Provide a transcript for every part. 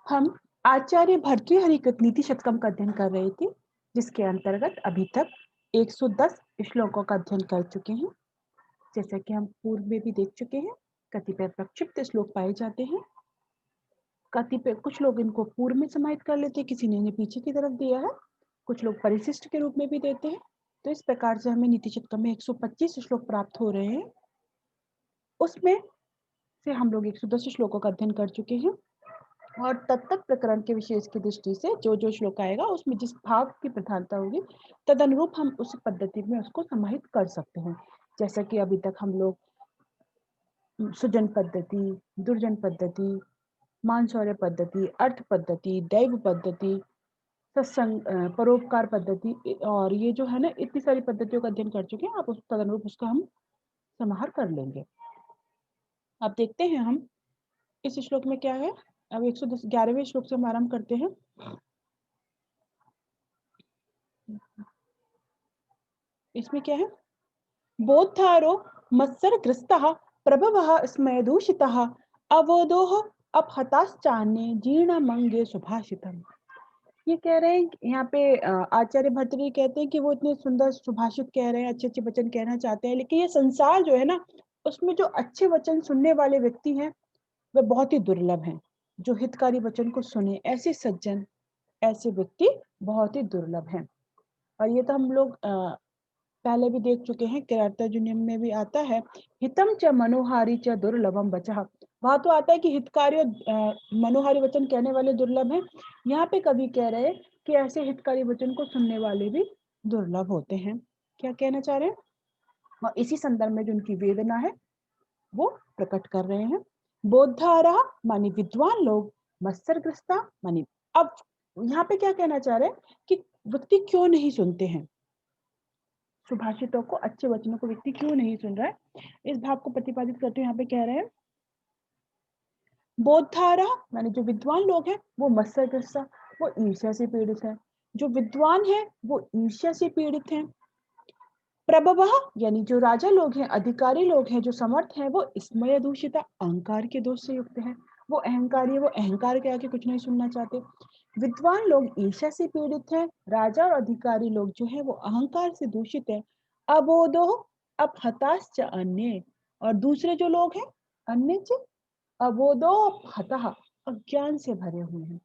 हम आचार्य भर्तृहरि कृत नीति शतकम का अध्ययन कर रहे थे, जिसके अंतर्गत अभी तक 110 श्लोकों का अध्ययन कर चुके हैं। जैसा कि हम पूर्व में भी देख चुके हैं, कतिपय प्रक्षिप्त श्लोक पाए जाते हैं। कतिपय कुछ लोग इनको पूर्व में समाहित कर लेते हैं, किसी ने इन्हें पीछे की तरफ दिया है, कुछ लोग परिशिष्ट के रूप में भी देते हैं। तो इस प्रकार से हमें नीति शतकम में 125 श्लोक प्राप्त हो रहे हैं। उसमें से हम लोग 110 श्लोकों का अध्ययन कर चुके हैं और तत्त प्रकरण के विशेष की दृष्टि से जो श्लोक आएगा उसमें जिस भाव की प्रधानता होगी तद अनुरूप हम उस पद्धति में उसको समाहित कर सकते हैं। जैसा कि अभी तक हम लोग सुजन पद्धति, दुर्जन पद्धति, मानशौर्य पद्धति, अर्थ पद्धति, दैव पद्धति, सत्संग, परोपकार पद्धति और ये जो है ना इतनी सारी पद्धतियों का अध्ययन कर चुके हैं। आप उस तदनुरूप उसका हम समाहार कर लेंगे। अब देखते हैं हम इस श्लोक में क्या है। अब 111वें श्लोक से हम आरंभ करते हैं। इसमें क्या है? बोद्धारो मत्सरग्रस्तः प्रभवः स्मयदूषितः अवोधोः अपहताश्चान्ये जीर्णमंगे सुभाषितम्। ये कह रहे हैं यहाँ पे आचार्य भर्तृहरि कहते हैं कि वो इतने सुंदर सुभाषित कह रहे हैं, अच्छे अच्छे वचन कहना चाहते हैं, लेकिन ये संसार जो है ना उसमें जो अच्छे वचन सुनने वाले व्यक्ति हैं वे बहुत ही दुर्लभ हैं। जो हितकारी वचन को सुने, ऐसे सज्जन, ऐसे व्यक्ति बहुत ही दुर्लभ हैं। और ये तो हम लोग पहले भी देख चुके हैं, किरातार्जुनीयम में भी आता है, हितम च मनोहारी च दुर्लभम बचः। वहां तो आता है कि हितकारी और मनोहारी वचन कहने वाले दुर्लभ हैं। यहाँ पे कवि कह रहे हैं कि ऐसे हितकारी वचन को सुनने वाले भी दुर्लभ होते हैं। क्या कहना चाह रहे हैं? और इसी संदर्भ में जो उनकी वेदना है वो प्रकट कर रहे हैं। बोधारा मानी विद्वान लोग, मत्सरग्रस्ता मानी। अब यहाँ पे क्या कहना चाह रहे हैं कि व्यक्ति क्यों नहीं सुनते हैं सुभाषितों को, अच्छे वचनों को व्यक्ति क्यों नहीं सुन रहा है, इस भाव को प्रतिपादित करते हुए यहाँ पे कह रहे हैं बोधारा माने जो विद्वान लोग हैं वो मत्सरग्रस्त, वो ईर्ष्या से पीड़ित है। जो विद्वान है वो ईर्ष्या से पीड़ित है। प्रभवः यानी जो राजा लोग हैं, अधिकारी लोग हैं, जो समर्थ हैं, वो स्मय दूषिता अहंकार के दोष से युक्त है। वो अहंकारी है, वो अहंकार के आगे कुछ नहीं सुनना चाहते। विद्वान लोग ईर्ष्या से पीड़ित हैं। राजा और अधिकारी लोग जो है वो अहंकार से दूषित है। अबोधो अपहताश्च अन्य, और दूसरे जो लोग हैं अन्य च अबोधो अपहतः, अज्ञान से भरे हुए हैं।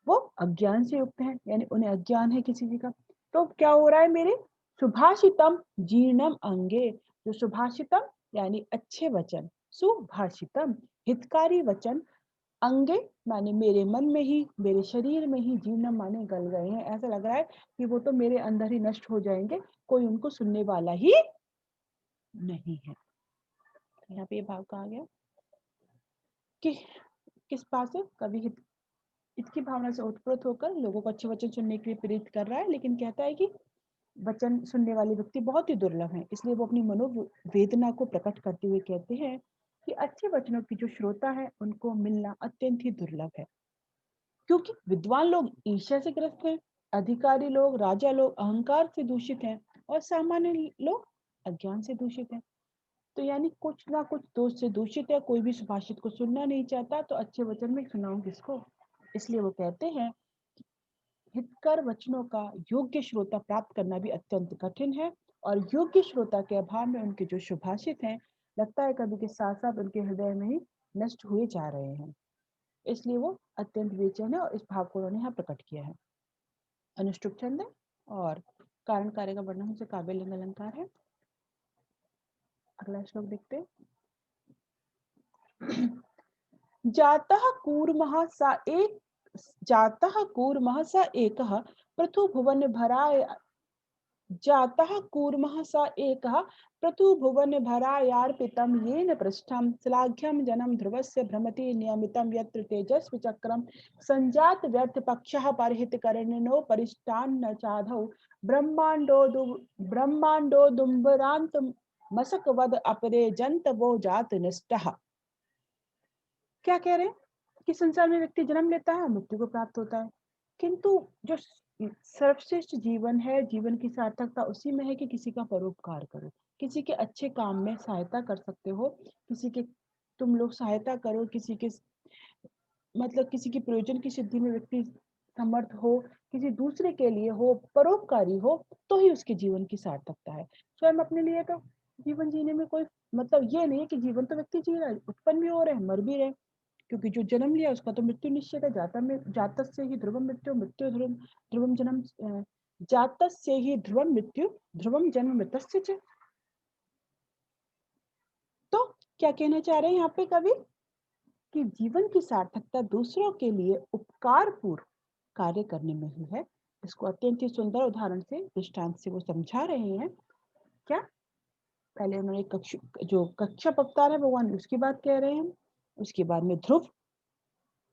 वो अज्ञान से युक्त है, यानी उन्हें अज्ञान है किसी चीज का। तो क्या हो रहा है मेरे सुभाषितम जीर्णम अंगे, जो सुभाषितम यानी अच्छे वचन, सुभाषितम हितकारी वचन, अंगे माने मेरे मन में ही, मेरे शरीर में ही, जीर्णम माने गल गए हैं। ऐसा लग रहा है कि वो तो मेरे अंदर ही नष्ट हो जाएंगे, कोई उनको सुनने वाला ही नहीं है। यहाँ पे ये भाव कहा गया कि किस बात से कवि इसकी भावना से उत्प्रेरित होकर लोगों को अच्छे वचन सुनने के लिए प्रेरित कर रहा है, लेकिन कहता है कि वचन सुनने वाले व्यक्ति बहुत ही दुर्लभ हैं। इसलिए वो अपनी मनोवेदना को प्रकट करते हुए कहते हैं कि अच्छे वचनों की जो श्रोता है उनको मिलना अत्यंत ही दुर्लभ है, क्योंकि विद्वान लोग ईर्ष्या से ग्रस्त हैं, अधिकारी लोग, राजा लोग अहंकार से दूषित हैं और सामान्य लोग अज्ञान से दूषित हैं। तो यानी कुछ ना कुछ दोष से दूषित है। कोई भी सुभाषित को सुनना नहीं चाहता, तो अच्छे वचन में सुनाऊं किसको? इसलिए वो कहते हैं हितकर वचनों का योग्य श्रोता प्राप्त करना भी अत्यंत कठिन है, और योग्य श्रोता के अभाव में उनके जो सुभाषित हैं लगता है कभी के साथ साथ उनके हृदय में ही नष्ट हुए जा रहे हैं। इसलिए वो अत्यंत बेचैन है और इस भाव को उन्होंने यहाँ प्रकट किया है। अनुष्टुप छंद है और कारण कार्य का वर्णन से काव्य लिंग अलंकार है। अगला श्लोक देखते जातः कूर्मः सा एक, जातः कूर्मः स एकः पृथु भुवन भराय, जातः कूर्मः स एकः पृथु भुवन भरायार्पितं येन पृष्ठं श्लाघ्यं जनं ध्रुवस्य भ्रमति नियमितं यत्र तेजस्वी चक्रं संजात व्यर्थ पक्षः परहितकर्णिनो परिष्टान्न चाधौ ब्रह्मांडो दुम्बरांत मसकवद अपरे जंतवो जात निष्ठः। क्या कह रहे हैं कि संसार में व्यक्ति जन्म लेता है, मृत्यु को प्राप्त होता है, किंतु जो सर्वश्रेष्ठ जीवन है, जीवन की सार्थकता उसी में है कि किसी का परोपकार करो, किसी के अच्छे काम में सहायता कर सकते हो, किसी के तुम लोग सहायता करो, किसी के मतलब किसी की प्रयोजन की सिद्धि में व्यक्ति समर्थ हो, किसी दूसरे के लिए हो, परोपकारी हो, तो ही उसके जीवन की सार्थकता है। स्वयं अपने लिए तो जीवन जीने में कोई मतलब ये नहीं है कि जीवन तो व्यक्ति जी रहा है, उत्पन्न भी हो रहे हैं, मर भी रहे हैं, क्योंकि जो जन्म लिया उसका तो मृत्यु निश्चित है। जातस्य ही ध्रुवम मृत्यु, मृत्यु ध्रुवम जन्म, जातस्य ही ध्रुवम मृत्यु, ध्रुवम जन्म मृतस्य च। तो क्या कहना चाह रहे हैं यहाँ पे कवि कि जीवन की सार्थकता दूसरों के लिए उपकार पूर्व कार्य करने में ही है। इसको अत्यंत ही सुंदर उदाहरण से, दृष्टांत से वो समझा रहे हैं। क्या पहले उन्होंने जो कच्छप अवतार है भगवान, उसकी बात कह रहे हैं। उसके बाद में ध्रुव,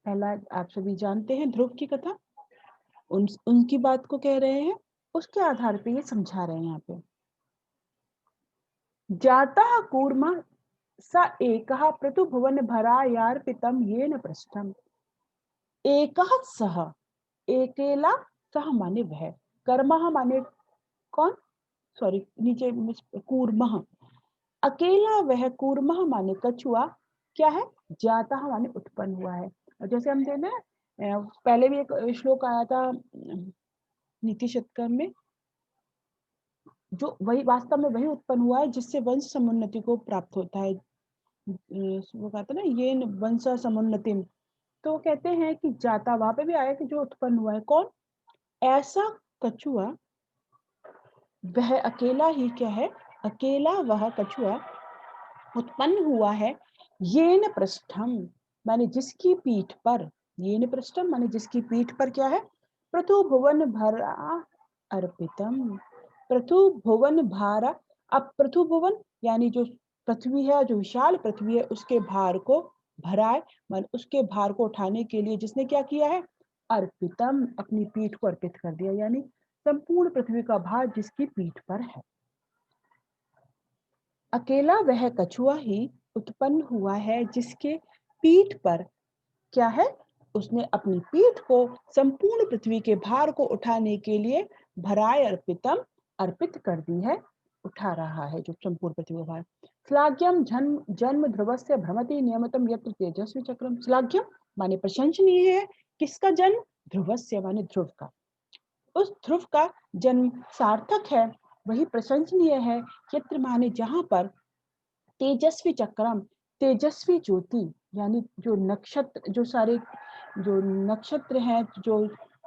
पहला आप सभी जानते हैं ध्रुव की कथा, उनकी बात को कह रहे हैं। उसके आधार पे ये समझा रहे हैं यहाँ पे। जाता कूर्मा स एकः पृथुभुवन भरायार्पितम येन पृष्ठम। एकः सह, एकेला, सह माने वह, कर्मः माने कौन, सॉरी नीचे कूर्मः, अकेला वह, कूर्मः माने कछुआ, क्या है, जाता माने उत्पन्न हुआ है। और जैसे हम थे ना, पहले भी एक श्लोक आया था नीति शतकर में, जो वही वास्तव में वही उत्पन्न हुआ है जिससे वंश समुन्नति को प्राप्त होता है। वो कहते हैं ना ये वंश समुन्नति, तो वो कहते हैं कि जाता, वहां पे भी आया कि जो उत्पन्न हुआ है कौन, ऐसा कछुआ, वह अकेला ही क्या है, अकेला वह कछुआ उत्पन्न हुआ है, येन पृष्ठम माने जिसकी पीठ पर, येन पृष्ठम माने जिसकी पीठ पर क्या है, पृथु भुवन भरा अर्पितम, पृथु भुवन भारा। अब पृथु भुवन यानी जो पृथ्वी है, जो विशाल पृथ्वी है, उसके भार को भराए, मान उसके भार को उठाने के लिए जिसने क्या किया है, अर्पितम, अपनी पीठ को अर्पित कर दिया, यानी संपूर्ण पृथ्वी का भार जिसकी पीठ पर है। अकेला वह कछुआ ही उत्पन्न हुआ है जिसके पीठ पर क्या है, उसने अपनी पीठ को संपूर्ण पृथ्वी के भार को उठाने के लिए भराय अर्पितम, अर्पित कर दी है, उठा रहा है जो संपूर्ण पृथ्वी का भार। श्लाघ्यम जन्म जन्म ध्रुवस्य भ्रमति नियमितम यत्र तेजस्वी चक्रम। श्लाघ्यम माने प्रशंसनीय है, किसका जन्म, ध्रुवस्य माने ध्रुव का, उस ध्रुव का जन्म सार्थक है, वही प्रशंसनीय है, यत्र माने जहां पर तेजस्वी चक्रम, तेजस्वी ज्योति, यानी जो नक्षत्र, जो सारे जो नक्षत्र हैं, जो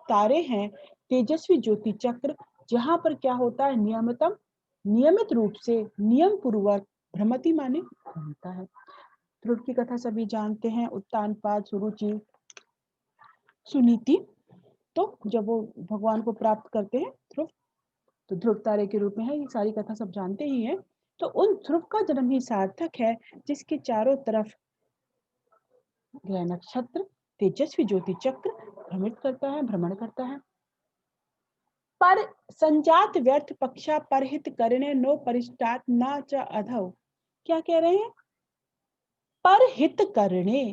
तारे हैं, तेजस्वी ज्योति चक्र, जहां पर क्या होता है, नियमितम, नियमित रूप से, नियम पूर्वक, भ्रमति माने घूमता है। ध्रुव की कथा सभी जानते हैं, उत्तानपाद, सुरुचि, सुनीति। तो जब वो भगवान को प्राप्त करते हैं ध्रुव, तो ध्रुव तारे के रूप में है, ये सारी कथा सब जानते ही हैं। तो उन ध्रुव का जन्म ही सार्थक है जिसके चारों तरफ ग्रह नक्षत्र, तेजस्वी ज्योति चक्र भ्रमित करता है, भ्रमण करता है। पर संजात व्यर्थ पक्षा परहित करने नो परिष्टात ना च अधव। क्या कह रहे हैं, पर हित करने,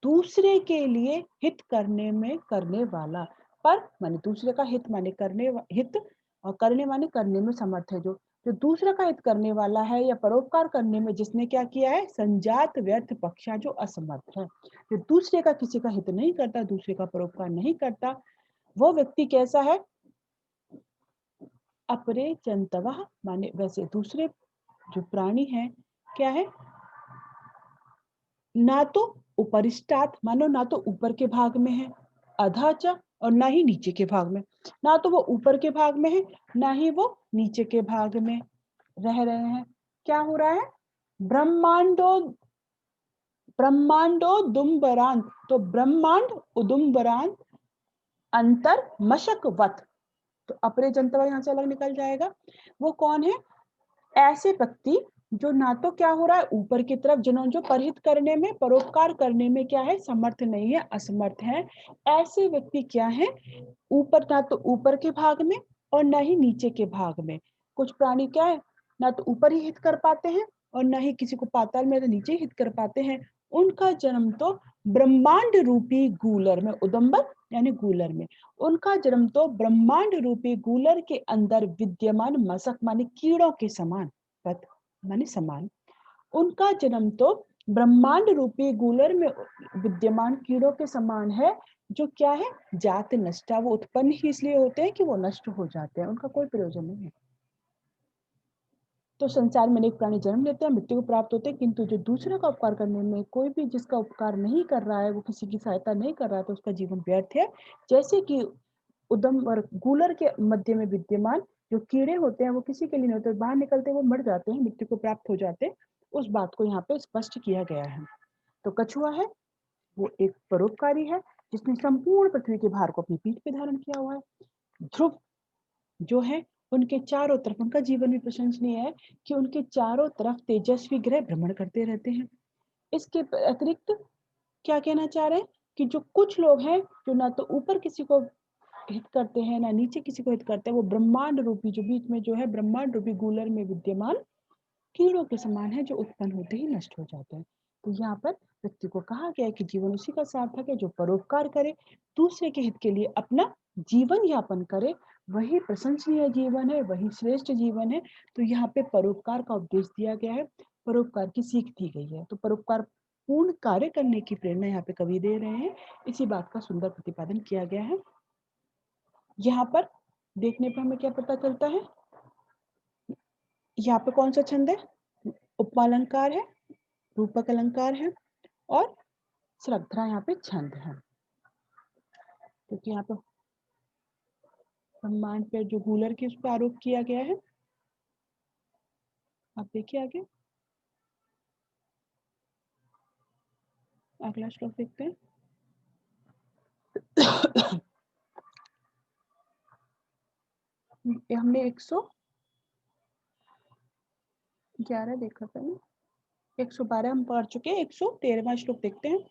दूसरे के लिए हित करने में करने वाला, पर माने दूसरे का हित माने करने, हित, और करने माने करने में समर्थ है, जो जो दूसरे का हित करने वाला है या परोपकार करने में जिसने क्या किया है, संजात व्यर्थ पक्षा, जो असमर्थ है, जो दूसरे का किसी का हित नहीं करता, दूसरे का परोपकार नहीं करता, वो व्यक्ति कैसा है, अपरे जंतवः माने वैसे दूसरे जो प्राणी हैं क्या है, ना तो उपरिष्टात मानो ना तो ऊपर के भाग में है, अधाच और ना ही नीचे के भाग में, ना तो वो ऊपर के भाग में है, ना ही वो नीचे के भाग में रह रहे हैं। क्या हो रहा है, ब्रह्मांडो, ब्रह्मांडो दुम्बरांत, तो ब्रह्मांड उदुम्बरांत अंतर मशकवत, तो अपरे जंतवा यहाँ से अलग निकल जाएगा। वो कौन है, ऐसे व्यक्ति जो ना तो क्या हो रहा है, ऊपर की तरफ, जिन्होंने जो परहित करने में, परोपकार करने में क्या है, समर्थ नहीं है, असमर्थ है। ऐसे व्यक्ति क्या है, ऊपर, ना तो ऊपर के भाग में और ना ही नीचे के भाग में। कुछ प्राणी क्या है, ना तो ऊपर ही हित कर पाते हैं और ना ही किसी को पाताल में, तो नीचे हित कर पाते हैं। उनका जन्म तो ब्रह्मांड रूपी गूलर में, उदम्बर यानी गूलर में, उनका जन्म तो ब्रह्मांड रूपी गूलर के अंदर विद्यमान मशक माने कीड़ों के समान, पद माने समान, उनका जन्म तो ब्रह्मांड रूपी गूलर में विद्यमान कीड़ों के समान है, जो क्या है, जात नष्टा। वो उत्पन्न ही इसलिए होते हैं कि वो नष्ट हो जाते हैं, उनका कोई प्रयोजन नहीं है। तो संसार में अनेक प्राणी जन्म लेते हैं, मृत्यु को प्राप्त होते हैं, किंतु जो दूसरे का उपकार करने में, कोई भी जिसका उपकार नहीं कर रहा है, वो किसी की सहायता नहीं कर रहा है, तो उसका जीवन व्यर्थ है। जैसे कि उदम और गूलर के मध्य में विद्यमान जो कीड़े होते हैं, वो किसी के लिए नहीं होते, बाहर निकलते वो मर जाते हैं, मृत्यु को प्राप्त हो जाते हैं। उस बात को यहाँ पे स्पष्ट किया गया है। तो कछुआ है वो एक परोपकारी है, जिसने संपूर्ण पृथ्वी के भार को अपनी पीठ पे धारण किया हुआ है। ध्रुव जो है, उनके चारों तरफ, उनका जीवन भी प्रशंसनीय है कि उनके चारों तरफ तेजस्वी ग्रह भ्रमण करते रहते हैं। इसके अतिरिक्त क्या कहना चाह रहे हैं कि जो कुछ लोग हैं, जो ना तो ऊपर किसी को हित करते हैं, ना नीचे किसी को हित करते हैं, वो ब्रह्मांड रूपी, जो बीच में जो है ब्रह्मांड रूपी गूलर में विद्यमान कीड़ों के समान है, जो उत्पन्न होते ही नष्ट हो जाते हैं। तो यहाँ पर व्यक्ति को कहा गया है कि जीवन उसी का सार्थक है जो परोपकार करे, दूसरे के हित के लिए अपना जीवन यापन करे, वही प्रशंसनीय जीवन है, वही श्रेष्ठ जीवन है। तो यहाँ पे परोपकार का उपदेश दिया गया है, परोपकार की सीख दी गई है। तो परोपकार पूर्ण कार्य करने की प्रेरणा यहाँ पे कवि दे रहे हैं। इसी बात का सुंदर प्रतिपादन किया गया है। यहाँ पर देखने पर हमें क्या पता चलता है, यहाँ पे कौन सा छंद है, उपमालंकार है, रूपक अलंकार है और श्रद्धा यहाँ पे छंद है। क्योंकि यहाँ पे ब्रह्मांड पे जो गूलर की उस पर आरोप किया गया है, आप देखिए आगे अगला श्लोक देखते हैं। हमने 111 देखा था ना, 112 हम पढ़ चुके हैं, 113वां श्लोक देखते हैं।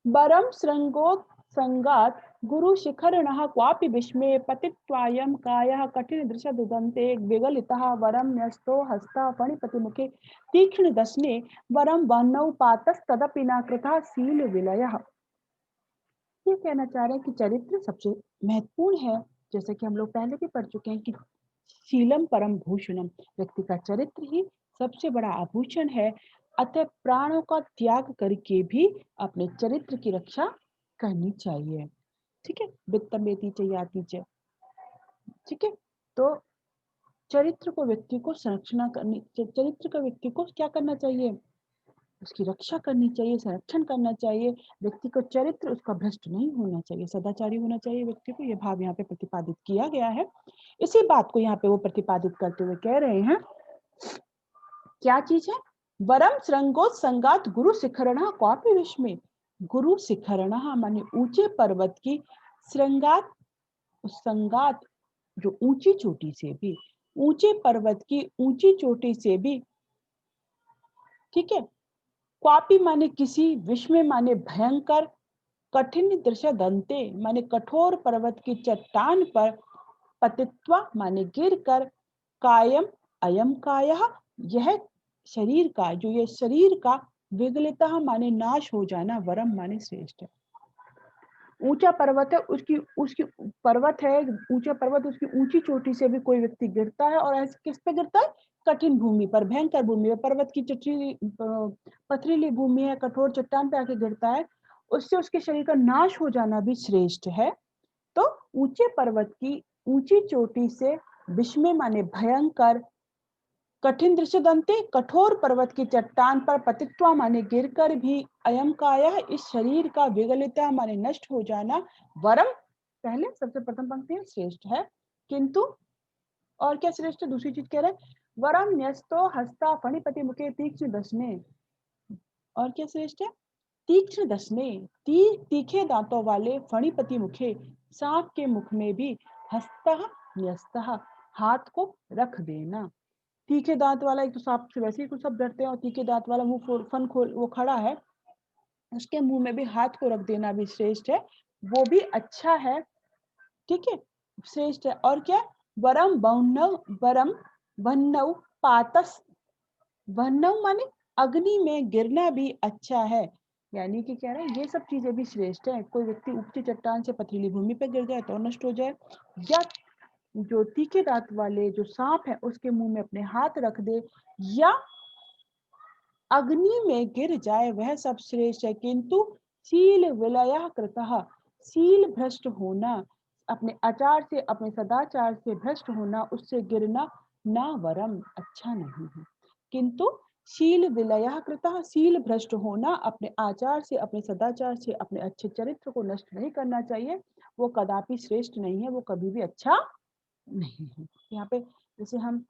बरम श्रृंगोत संगात गुरु शिखरिणः क्वापि विस्मये पतित्वायं कायः कठिन दृश दुदन्ते विगलितः वरम न्यस्तो हस्तः फणिपतिमुखे तीक्ष्ण दशने वरम वह्नौ पातस्तदपि न कृतः शील विलयः। ये कहना चाह रहे हैं कि चरित्र सबसे महत्वपूर्ण है। जैसे कि हम लोग पहले भी पढ़ चुके हैं कि शीलम परम भूषणम, व्यक्ति का चरित्र ही सबसे बड़ा आभूषण है। अतः प्राणों का त्याग करके भी अपने चरित्र की रक्षा करनी चाहिए। ठीक है, वित्तमेति च याति च। ठीक है, तो चरित्र को व्यक्ति को संरक्षण करनी, चरित्र का व्यक्ति को क्या करना चाहिए, उसकी रक्षा करनी चाहिए, संरक्षण करना चाहिए। व्यक्ति को चरित्र उसका भ्रष्ट नहीं होना चाहिए, सदाचारी होना चाहिए व्यक्ति को। यह भाव यहाँ पे प्रतिपादित किया गया है। इसी बात को यहाँ पे वो प्रतिपादित करते हुए कह रहे हैं, क्या चीज है, वरम श्रृंगोत संगात गुरु शिखरणा कॉपी विस्मय। गुरु शिखरणा माने ऊंचे पर्वत की, श्रृंगात संगात जो ऊंची चोटी से भी, ऊंचे पर्वत की ऊंची चोटी से भी, ठीक है, क्वापी माने किसी, विस्मय माने भयंकर, कठिन दृश्य दंते माने कठोर पर्वत की चट्टान पर, पतित्वा माने गिरकर, कायम अयम कायः यह शरीर का, जो ये शरीर का, विगलितः माने नाश हो जाना, वरम माने श्रेष्ठ। ऊंचा पर्वत है, उसकी उसकी पर्वत है, ऊंचा पर्वत, उसकी ऊंची चोटी से भी कोई व्यक्ति गिरता है, और ऐसे किस पे गिरता है, कठिन भूमि पर, भयंकर भूमि पर, पर्वत की पथरीली भूमि है, कठोर चट्टान पे आके गिरता है, उससे उसके शरीर का नाश हो जाना भी श्रेष्ठ है। तो ऊंचे पर्वत की ऊंची चोटी से, विस्मय माने भयंकर, कठिन दृश्य दंते कठोर पर्वत की चट्टान पर, पतित्वा माने गिरकर भी, अयम काया इस शरीर का, विगलिता माने नष्ट हो जाना, वरम पहले सबसे प्रथम पंक्ति में श्रेष्ठ है, किंतु और क्या श्रेष्ठ, दूसरी चीज कह रहे हैं, वरम न्यस्तो हस्ता फणिपति मुखे तीक्ष्ण दशने, और क्या श्रेष्ठ है, तीक्ष्ण दशने, तीखे दांतों वाले, फणिपति मुखे सांप के मुख में भी, हस्तः न्यस्तः हाथ को रख देना। तीखे दांत वाला, एक तो सांप से वैसे ही कुछ सब डरते हैं, और तीखे दांत वाला मुंह फन खोल वो खड़ा है, उसके मुंह में भी हाथ को रख देना भी श्रेष्ठ है, वो भी अच्छा है। ठीक है, श्रेष्ठ है। और क्या, वरम वन्नव, वरम वन्नव पातस, वन्नव माने अग्नि में गिरना भी अच्छा है। यानी कि कह रहे हैं ये सब चीजें भी श्रेष्ठ है। कोई व्यक्ति ऊंची चट्टान से पथरीली भूमि पर गिर जाए तो नष्ट हो जाए, या जो तीखे दांत वाले जो सांप है उसके मुंह में अपने हाथ रख दे, या अग्नि में गिर जाए वह सब श्रेष्ठ है, किंतु शील विलयः कृतः, शील भ्रष्ट होना, अपने आचार से अपने सदाचार से भ्रष्ट होना, उससे गिरना ना वरम अच्छा नहीं है। किंतु शील विलयः कृतः, शील भ्रष्ट होना, अपने आचार से अपने सदाचार से अपने अच्छे चरित्र को नष्ट नहीं करना चाहिए, वो कदापि श्रेष्ठ नहीं है, वो कभी भी अच्छा नहीं है। यहाँ पे जैसे हम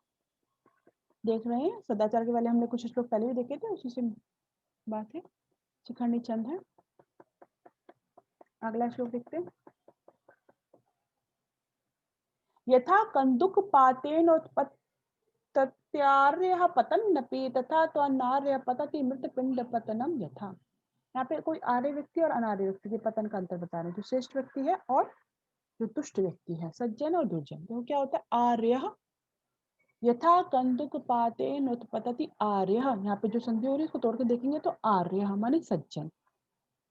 देख रहे हैं सदाचार के वाले हमने कुछ श्लोक पहले भी देखे थे, उसी से बात है। शिखंडी चंद है। अगला श्लोक देखते हैं। यथा कंदुक पातेन उत्पत्त्यार्यः पतन्नपि तथा त्वनार्यः पतति मृत पिंड पतनम यथा। यहाँ पे कोई आर्य व्यक्ति और अनार्य व्यक्ति के पतन का अंतर बता रहे हैं। जो श्रेष्ठ व्यक्ति है और जो दुष्ट व्यक्ति है, सज्जन और दुर्जन। तो क्या होता है? आर्य यथा कंदुक पातेन उत्पतति आर्य, यहाँ पे जो संधि हो रही है उसको तोड़ के देखेंगे तो आर्य माने सज्जन।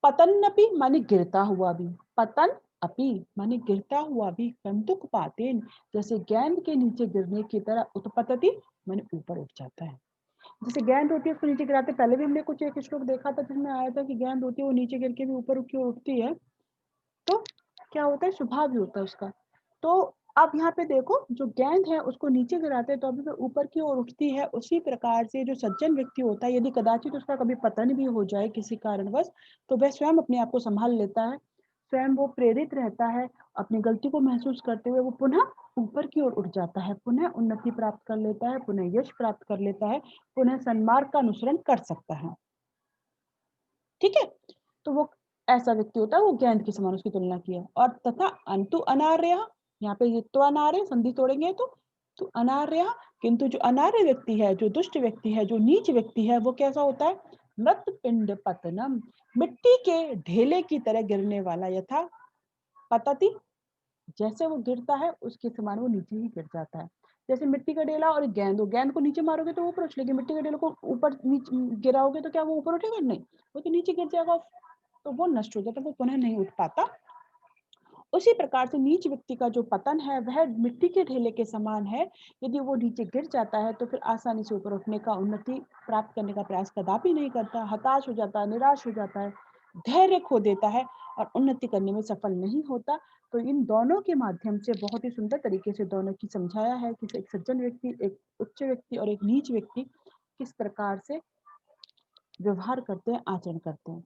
पतन्नपि माने गिरता हुआ भी, पतन अपि माने गिरता हुआ भी, कंदुक पातेन जैसे गेंद के नीचे गिरने की तरह, उत्पतति माने ऊपर उठ जाता है। जैसे गेंद होती है उसको नीचे गिराते, पहले भी हमने कुछ एक श्लोक देखा था जिसमें आया था कि गेंद होती है वो नीचे गिर के भी ऊपर की ओर उठती है, तो क्या होता है? स्वभाव भी होता है उसका। तो अब यहाँ पे देखो जो गेंद है उसको नीचे गिराते हैं तो अभी वो ऊपर की ओर उठती है। उसी प्रकार से जो सज्जन व्यक्ति होता है, यदि कदाचित उसका कभी पतन भी हो जाए किसी कारणवश, तो वह स्वयं अपने आप को संभाल लेता है, स्वयं वो प्रेरित रहता है, अपनी गलती को महसूस करते हुए वो पुनः ऊपर की ओर उठ जाता है, पुनः उन्नति प्राप्त कर लेता है, पुनः यश प्राप्त कर लेता है, पुनः सन्मार्ग का अनुसरण कर सकता है। ठीक है, तो वो ऐसा व्यक्ति होता है, वो गेंद के समान उसकी तुलना की है। और तथा अंतु अनार्य, यहाँ पे ये तो अनार्य संधि तोड़ेंगे तो अनार्य, किंतु जो अनार्य व्यक्ति है, जो दुष्ट व्यक्ति है, जो नीच व्यक्ति है, वो कैसा होता है? मृत पिंड पतनम, मिट्टी के ढेले की तरह गिरने वाला। यथा पतति, जैसे वो गिरता है उसके समान वो नीचे ही गिर जाता है। जैसे मिट्टी का ढेला और गेंद हो, गेंद को नीचे मारोगे तो ऊपर उछलेगी, मिट्टी के ढेले को ऊपर गिराओगे तो क्या वो ऊपर उठेगा? नहीं, वो तो नीचे गिर जाएगा, तो वो नष्ट हो जाता है, वो पुनः नहीं उठ पाता। उसी प्रकार से नीच व्यक्ति का जो पतन है वह मिट्टी के ढेले के समान है। यदि वो नीचे गिर जाता है तो फिर आसानी से ऊपर उठने का, उन्नति प्राप्त करने का प्रयास कदापि नहीं करता, हताश हो जाता है, निराश हो जाता है, धैर्य खो देता है और उन्नति करने में सफल नहीं होता। तो इन दोनों के माध्यम से बहुत ही सुंदर तरीके से दोनों की समझाया है कि एक सज्जन व्यक्ति, एक उच्च व्यक्ति और एक नीच व्यक्ति किस प्रकार से व्यवहार करते हैं, आचरण करते हैं।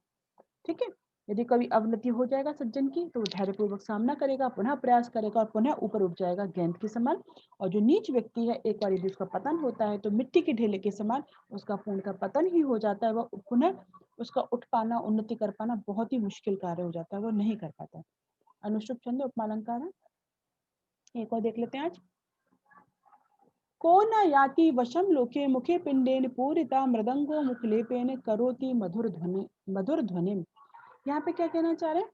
ठीक है, यदि कभी अवनति हो जाएगा सज्जन की तो धैर्यपूर्वक सामना करेगा, पुनः प्रयास करेगा और पुनः ऊपर उठ जाएगा गेंद के समान। और जो नीच व्यक्ति है, एक बार यदि उसका पतन होता है तो मिट्टी के ढेले के समान उसका पूर्ण का पतन ही हो जाता है। वह पुनः उसका उठ पाना, उन्नति कर पाना बहुत ही मुश्किल कार्य हो जाता है, वो नहीं कर पाता। अनुष्टुप छंद उपमालंकार है, एक और देख लेते हैं आज। को न याति वशम लोके मुखे पिंडेन पूरिता मृदंगो मुखलेपेन करोति मधुर ध्वनि। यहाँ पे क्या कहना चाह रहे हैं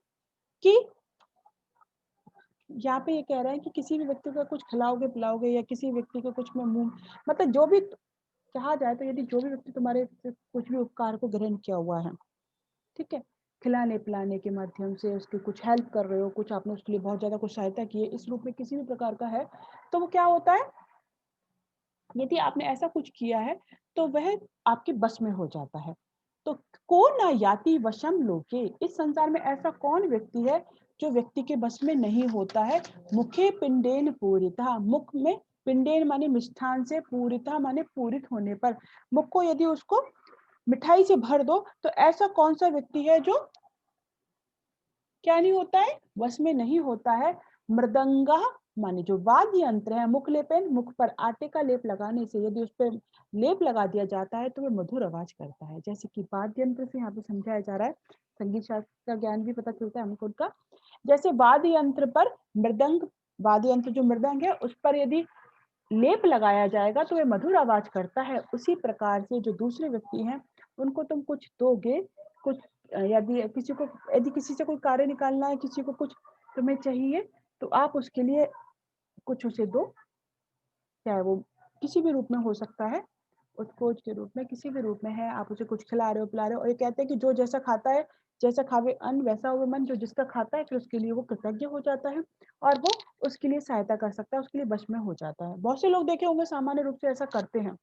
कि यहाँ पे ये कह रहे हैं कि किसी भी व्यक्ति को कुछ खिलाओगे पिलाओगे या किसी व्यक्ति को कुछ में मुंह, मतलब जो भी कहा जाए तो यदि जो भी व्यक्ति तुम्हारे से कुछ भी उपकार को ग्रहण किया हुआ है, ठीक है, खिलाने पिलाने के माध्यम से उसकी कुछ हेल्प कर रहे हो, कुछ आपने उसके लिए बहुत ज्यादा कुछ सहायता की है, इस रूप में किसी भी प्रकार का है, तो वो क्या होता है? यदि आपने ऐसा कुछ किया है तो वह आपके बस में हो जाता है। तो को न याति वशम लोके, इस संसार में ऐसा कौन व्यक्ति है जो व्यक्ति के बस में नहीं होता है? मुखे पिंडेन पूरिता, मुख में पिंडेन माने मिष्ठान से, पूरिता माने पूरित होने पर, मुख को यदि उसको मिठाई से भर दो तो ऐसा कौन सा व्यक्ति है जो क्या नहीं होता है? वश में नहीं होता है। मृदंग माने जो वाद्य यंत्र है, मुख लेपेन, मुख पर आटे का लेप लगाने से यदि उस पर लेप लगा दिया जाता है तो वह मधुर आवाज करता है। जैसे कि वाद्य यंत्र से यहाँ पे समझाया जा रहा है, संगीत शास्त्र का ज्ञान भी पता चलता है हमको उनका। जैसे वाद्य यंत्र पर मृदंग, वाद्य यंत्र जो मृदंग है उस पर यदि लेप लगाया जाएगा तो वह मधुर आवाज करता है। उसी प्रकार से जो दूसरे व्यक्ति हैं उनको तुम कुछ दोगे, कुछ यदि किसी से कोई कार्य निकालना है, किसी को कुछ तुम्हें चाहिए तो आप उसके लिए कुछ उसे दो, चाहे वो किसी भी रूप में हो सकता है, उत्कोच के रूप में, किसी भी रूप में है, आप उसे कुछ खिला रहे हो पिला रहे हो। और ये कहते हैं कि जो जैसा खाता है, जैसा खावे अन्न वैसा हुए मन, जो जिसका खाता है फिर उसके लिए वो कृतज्ञ हो जाता है और वो उसके लिए सहायता कर सकता है, उसके लिए वश में हो जाता है। बहुत से लोग देखे होंगे सामान्य रूप से ऐसा करते हैं,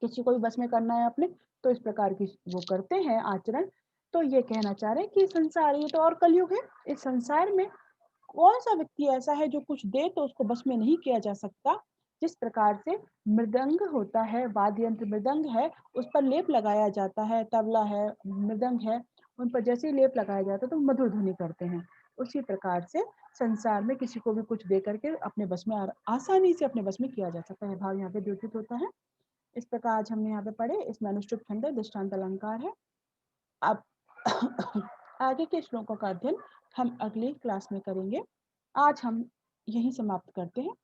किसी को भी बस में करना है अपने, तो इस प्रकार की वो करते हैं आचरण। तो ये कहना चाह रहे हैं कि संसार, ये तो और कलयुग है, इस संसार में कौन सा व्यक्ति ऐसा है जो कुछ दे तो उसको बस में नहीं किया जा सकता। जिस प्रकार से मृदंग होता है, वाद्य यंत्र मृदंग है, उस पर लेप लगाया जाता है, तबला है, मृदंग है, उन पर जैसे ही लेप लगाया जाता है तो मधुर ध्वनि करते हैं। उसी प्रकार से संसार में किसी को भी कुछ दे करके अपने बस में आसानी से अपने बस में किया जा सकता है। भाव यहाँ पे द्योतित होता है। इस प्रकार आज हमने यहाँ पे पढ़े, इसमें अनुष्टुप छंद है, दृष्टांत अलंकार है। अब आगे के श्लोकों का अध्ययन हम अगली क्लास में करेंगे। आज हम यहीं समाप्त करते हैं।